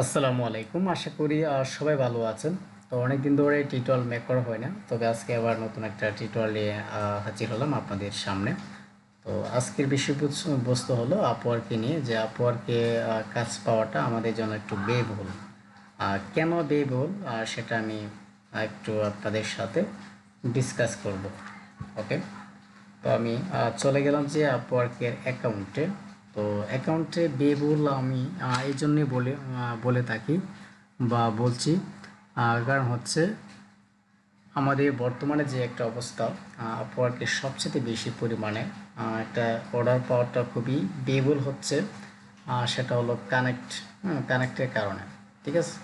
আসসালামু আলাইকুম। আশা করি সবাই ভালো আছেন। তো অনেকদিন ধরে টিউটোরিয়াল মেক করা হয় না, তবে আজকে আবার নতুন একটা টিউটোরিয়াল নিয়ে হাজির হলাম আপনাদের সামনে। তো আজকের বিষয়বস্তু হলো আপওয়ার্কে নিয়ে, যে আপওয়ার্কে কাজ পাওয়াটা আমাদের জন্য একটু ব্যয়বহুল। কেন ব্যয়বহুল সেটা আমি একটু আপনাদের সাথে ডিসকাস করব। ওকে, তো আমি চলে গেলাম যে আপওয়ার্কের অ্যাকাউন্টে। তো অ্যাকাউন্টে ব্যয়বহুল আমি এই জন্যই বলে থাকি বা বলছি, কারণ হচ্ছে আমাদের বর্তমানে যে একটা অবস্থা, আপওয়ার্কের সবচেয়ে বেশি পরিমাণে একটা অর্ডার পাওয়াটা খুবই ব্যয়বহুল হচ্ছে। সেটা হলো কানেক্টের কারণে। ঠিক আছে,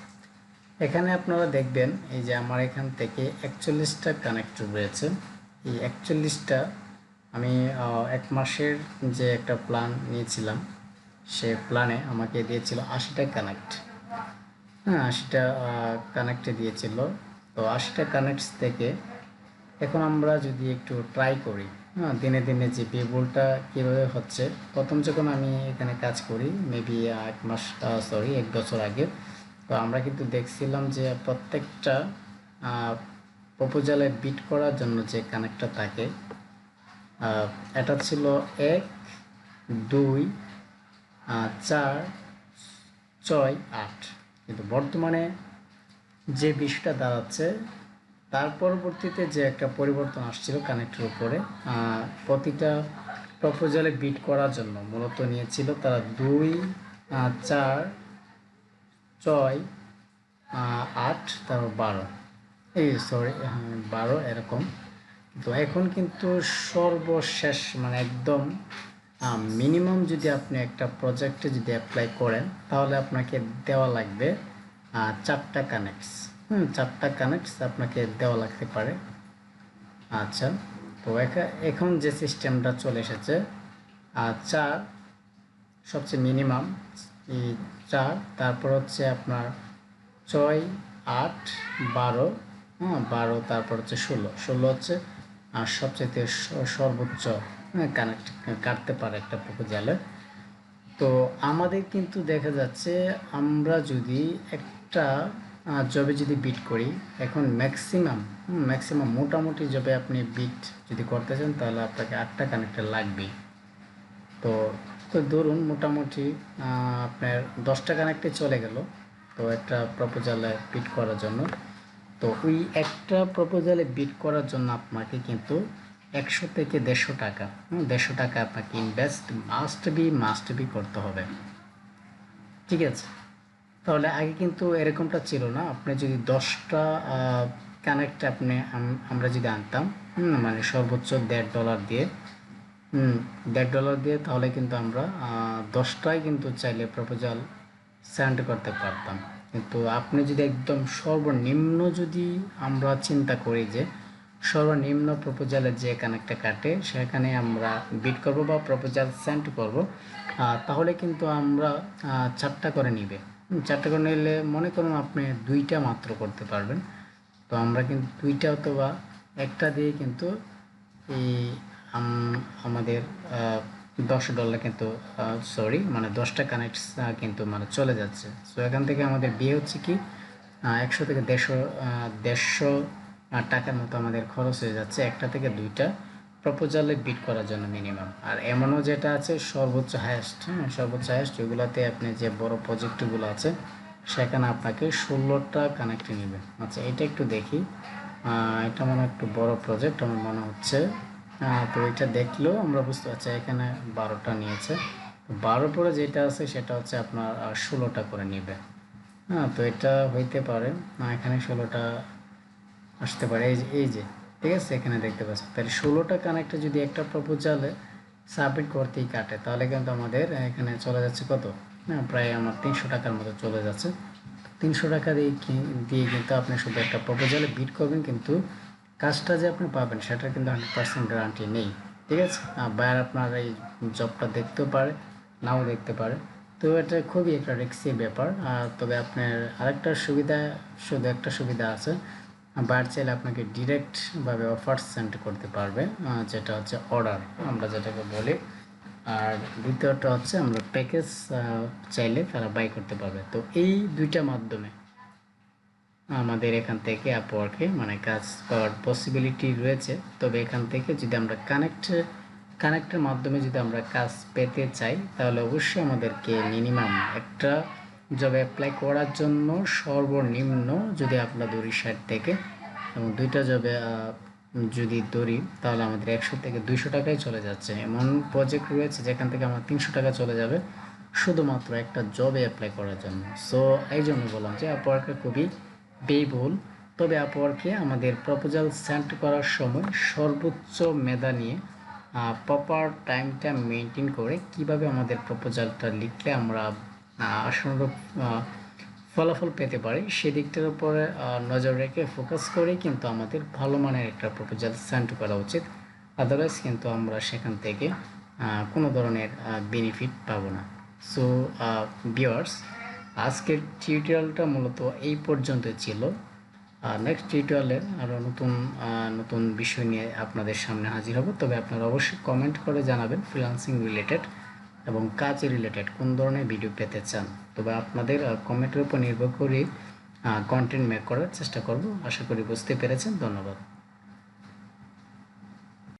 এখানে আপনারা দেখবেন এই যে আমার এখান থেকে 41টা কানেক্ট রয়েছে। এই 41টা আমি এক মাসের যে একটা প্ল্যান নিয়েছিলাম, সে প্ল্যানে আমাকে দিয়েছিল 80টা কানেক্ট। হ্যাঁ, 80টা কানেক্টে দিয়েছিল। তো 80টা কানেক্টস থেকে এখন আমরা যদি একটু ট্রাই করি, হ্যাঁ, দিনে দিনে যে পেবলটা কীভাবে হচ্ছে। প্রথম যখন আমি এখানে কাজ করি, মেবি এক বছর আগে, তো আমরা কিন্তু দেখছিলাম যে প্রত্যেকটা প্রপোজালে বিট করার জন্য যে কানেক্টটা থাকে, এটা ছিল 1, 2, 4, 6, 8। কিন্তু বর্তমানে যে বিষয়টা দাঁড়াচ্ছে, তার পরবর্তীতে যে একটা পরিবর্তন আসছিল কানেক্টের উপরে, প্রতিটা প্রপোজালে বিট করার জন্য মূলত নিয়েছিল তারা 2, 4, 6, 8, তারপর 12, এই সরি, 12 এরকম। তো এখন কিন্তু সর্বশেষ মানে একদম মিনিমাম যদি আপনি একটা প্রজেক্টে যদি অ্যাপ্লাই করেন, তাহলে আপনাকে দেওয়া লাগবে 4টা কানেক্টস। 4টা কানেক্টস আপনাকে দেওয়া লাগতে পারে। আচ্ছা, তো এখন যে সিস্টেমটা চলে এসেছে, 4 সবচেয়ে মিনিমাম, এই 4, তারপর হচ্ছে আপনার 6, 8, 12, 12, তারপর হচ্ছে 16 হচ্ছে আর সবচেয়ে সর্বোচ্চ কানেক্ট কাটতে পারে একটা প্রপোজালে। তো আমাদের কিন্তু দেখা যাচ্ছে, আমরা যদি একটা জবে যদি বিট করি, এখন ম্যাক্সিমাম মোটামুটি জবে আপনি বিট যদি করতে চান, তাহলে আপনাকে 8টা কানেক্টর লাগবেই। তো তো ধরুন মোটামুটি আপনার 10টা কানেক্টে চলে গেল, তো একটা প্রপোজালে বিট করার জন্য। তো ওই একটা প্রপোজালে বিট করার জন্য আপনাকে কিন্তু 100 থেকে 150 টাকা, 150 টাকা আপনাকে ইনভেস্ট মাস্ট বি করতে হবে। ঠিক আছে, তাহলে আগে কিন্তু এরকমটা ছিল না। আপনি যদি 10টা কানেক্ট আমরা যদি আনতাম, মানে সর্বোচ্চ $1.5 দিয়ে, $1.5 দিয়ে, তাহলে কিন্তু আমরা 10টাই কিন্তু চাইলে প্রপোজাল সেন্ড করতে পারতাম। কিন্তু আপনি যদি একদম সর্বনিম্ন যদি আমরা চিন্তা করি যে সর্বনিম্ন প্রপোজালে যে কানেক্টটা কাটে সেখানে আমরা বিট করব বা প্রপোজাল সেন্ড করব, তাহলে কিন্তু আমরা 4টা করে নিবে। 4টা করে নিলে মনে করুন আপনি 2টা মাত্র করতে পারবেন। তো আমরা কিন্তু 2টা অথবা একটা দিয়ে কিন্তু এই আমাদের $10 কিন্তু মানে 10টা কানেক্ট কিন্তু মানে চলে যাচ্ছে। সো এখান থেকে আমাদের বিয়ে হচ্ছে কি 100 থেকে 150 টাকার মতো আমাদের খরচ হয়ে যাচ্ছে একটা থেকে 2টা প্রপোজালে বিট করার জন্য মিনিমাম। আর এমনও যেটা আছে সর্বোচ্চ হায়েস্ট, সর্বোচ্চ হায়েস্ট, ওইগুলোতে আপনি যে বড় প্রজেক্টগুলো আছে সেখানে আপনাকে 16টা কানেক্ট নেবে। আচ্ছা, এটা একটু দেখি। এটা মনে একটু বড় প্রজেক্ট আমার মনে হচ্ছে। তো এটা দেখলেও আমরা বুঝতে পারছি এখানে 12টা নিয়েছে। 12 পরে যেটা আছে সেটা হচ্ছে আপনার 16টা করে নেবে। তো এটা হইতে পারে, এখানে 16টা আসতে পারে। এই যে ঠিক আছে, এখানে দেখতে পাচ্ছি। তাহলে 16টা কানেক্টে যদি একটা প্রপোজালে সাবমিট করতেই কাটে, তাহলে কিন্তু আমাদের এখানে চলে যাচ্ছে কত, প্রায় আমার 300 টাকার মতো চলে যাচ্ছে। 300 টাকা দিয়ে কিন্তু আপনি শুধু একটা প্রপোজালে বিট করবেন, কিন্তু কাজটা যে আপনি পাবেন সেটা কিন্তু 100% গ্যারান্টি নেই। ঠিক আছে, বায়ার আপনার এই জবটা দেখতেও পারে, নাও দেখতে পারে। তো এটা খুবই একটা রিস্কি ব্যাপার। তবে আপনার আরেকটা সুবিধা, শুধু একটা সুবিধা আছে, বায়ার চাইলে আপনাকে ডিরেক্টভাবে অফার সেন্ড করতে পারবে, যেটা হচ্ছে অর্ডার আমরা যেটাকে বলি। আর দ্বিতীয়টা হচ্ছে আমরা প্যাকেজ চাইলে তারা বাই করতে পারবে। তো এই দুইটা মাধ্যমে আমাদের এখান থেকে আপওয়ার্কে মানে কাজ পাওয়ার পসিবিলিটি রয়েছে। তবে এখান থেকে যদি আমরা কানেক্টের মাধ্যমে যদি আমরা কাজ পেতে চাই তাহলে অবশ্যই আমাদেরকে মিনিমাম একটা জবে অ্যাপ্লাই করার জন্য সর্বনিম্ন যদি আমরা ধরি 60 থেকে এবং দুইটা জবে যদি ধরি তাহলে আমাদের 100 থেকে 200 টাকায় চলে যাচ্ছে। এমন প্রজেক্ট রয়েছে যেখান থেকে আমার 300 টাকা চলে যাবে শুধুমাত্র একটা জবে অ্যাপ্লাই করার জন্য। সো এই জন্য বললাম যে আপওয়ার্কে খুবই ব্যয়বহুল। তবে আপওয়ার্কে আমাদের প্রপোজাল সেন্ড করার সময় সর্বোচ্চ মেধা নিয়ে প্রপার টাইমটা মেনটেন করে কিভাবে আমাদের প্রপোজালটা লিখলে আমরা আশানুরূপ ফলাফল পেতে পারি সেদিকটার উপরে নজর রেখে ফোকাস করে কিন্তু আমাদের ভালো মানের একটা প্রপোজাল সেন্ড করা উচিত। আদারওয়াইজ কিন্তু আমরা সেখান থেকে কোনো ধরনের বেনিফিট পাবো না। সো ভিউয়ার্স, আজকের টিউটোরিয়ালটা মূলত এই পর্যন্ত ছিল। নেক্সট টিউটোরিয়ালে আরও নতুন বিষয় নিয়ে আপনাদের সামনে হাজির হব। তবে আপনারা অবশ্যই কমেন্ট করে জানাবেন ফ্রিল্যান্সিং রিলেটেড এবং কাজ রিলেটেড কোন ধরনের ভিডিও পেতে চান। তবে আপনাদের কমেন্টের উপর নির্ভর করে কন্টেন্ট মেক করার চেষ্টা করব। আশা করি বুঝতে পেরেছেন। ধন্যবাদ।